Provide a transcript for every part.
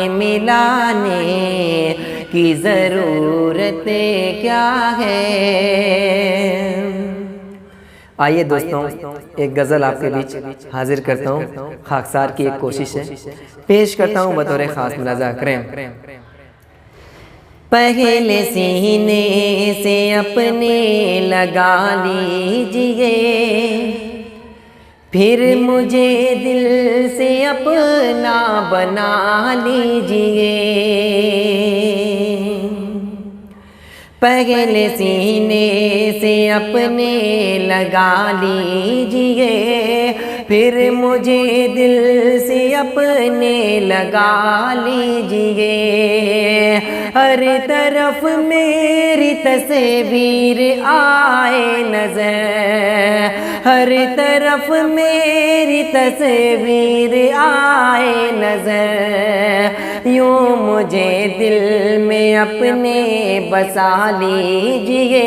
ملانے کی ضرورت کیا ہے۔ آئیے دوستوں ایک غزل آپ کے بیچ حاضر کرتا ہوں، خاکسار کی ایک کوشش ہے، پیش کرتا ہوں بطور خاص ملاحظہ کریں۔ پہلے سینے سے اپنے لگا لیجئے، پھر مجھے دل سے اپنا بنا لیجئے۔ پہلے سینے سے اپنے لگا لیجئے، پھر مجھے دل سے اپنے لگا لیجئے۔ ہر طرف میری تصویر آئے نظر، ہر طرف میری تصویر آئے نظر، یوں مجھے دل میں اپنے بسا لیجئے،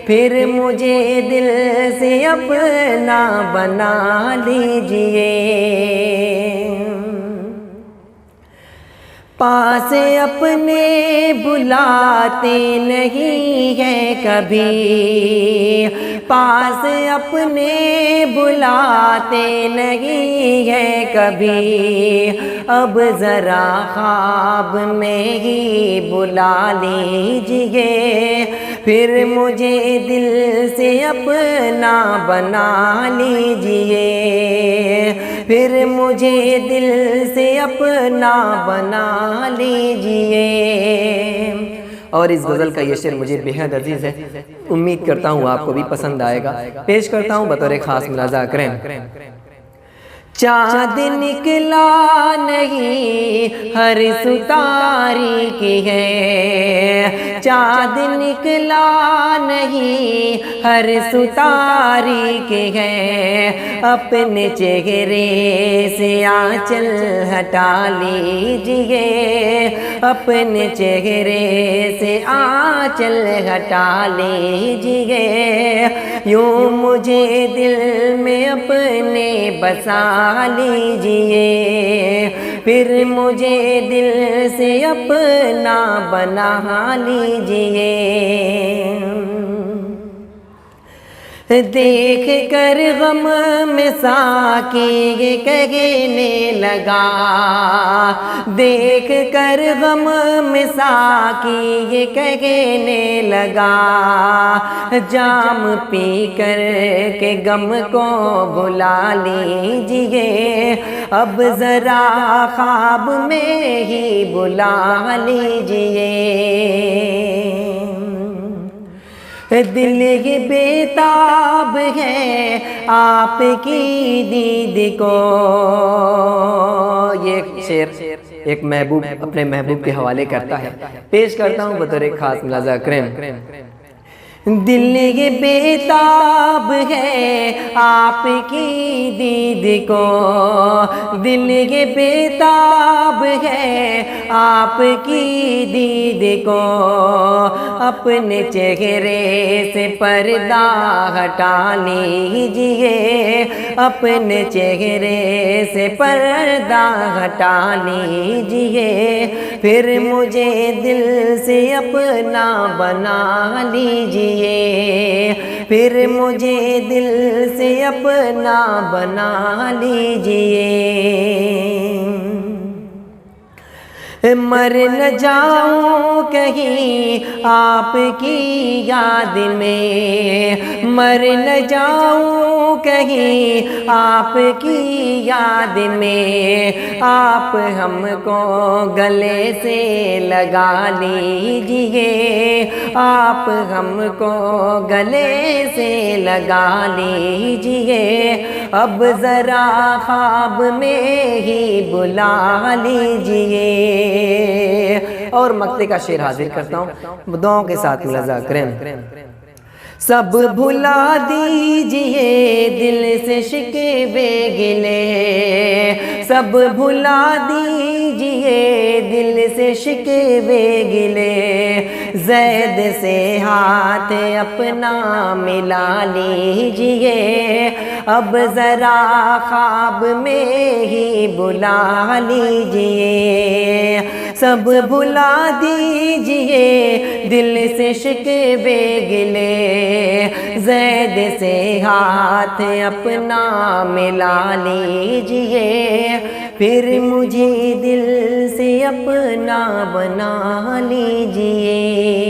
پھر مجھے دل سے اپنا بنا لیجئے۔ پاس اپنے بلاتے نہیں ہیں کبھی، پاس اپنے بلاتے نہیں ہیں کبھی، اب ذرا خواب میں ہی بلا لیجئے، پھر مجھے دل سے اپنا بنا لیجئے، پھر مجھے دل سے اپنا بنا لیجئے۔ اور اس غزل کا یہ شعر مجھے بہت عزیز ہے، امید کرتا ہوں آپ کو بھی پسند آئے گا، پیش کرتا ہوں بطور خاص ملاحظہ کریں۔ چاند نکلا نہیں ہر سو تاریکی ہے، چاند نکلا نہیں ہر سو تاریکی ہے، اپنے چہرے سے آنچل ہٹا لیجئے، اپنے چہرے سے آنچل ہٹا لیجئے، یوں مجھے دل میں اپنے بسا لیجئے، پھر مجھے دل سے اپنا بنا لیجئے۔ دیکھ کر غم میں ساکی یہ کہنے لگا، دیکھ کر غم میں ساکی یہ کہنے لگا، جام پی کر کے غم کو بھلا لیجئے، اب ذرا خواب میں ہی بلا لیجئے۔ دل یہ بیتاب ہے آپ کی دید کو، یہ شعر ایک محبوب اپنے محبوب کے حوالے کرتا ہے، پیش کرتا ہوں بطور ایک خاص ملاحظہ کریں۔ دل یہ بیتاب ہے آپ کی دید کو، دل یہ بیتاب ہے آپ کی دید کو، اپنے چہرے سے پردہ ہٹا لیجئے، اپنے چہرے سے پردہ ہٹا لیجئے، پھر مجھے دل سے اپنا بنا لیجئے، پھر مجھے دل سے اپنا بنا لیجئے۔ مر نہ جاؤں کہیں آپ کی یاد میں، مر نہ جاؤں کہیں آپ کی یاد میں، آپ ہم کو گلے سے لگا لیجئے، آپ ہم کو گلے سے لگا لیجئے، اب ذرا خواب میں ہی بلا لیجئے۔ اور مقطع کا شعر حاضر کرتا ہوں، دعاؤں کے ساتھ ملاحظہ کریں۔ سب بھلا دیجئے دل سے شکوے گلے، سب بھلا دیجئے دل سے شکوے گلے، زید سے ہاتھ اپنا ملا لیجئے، اب ذرا خواب میں ہی بلا لیجئے، سب بھلا دیجئے دل سے شکوے گلے، زید سے ہاتھ اپنا ملا لیجئے، پھر مجھے دل سے اپنا بنا لیجئے۔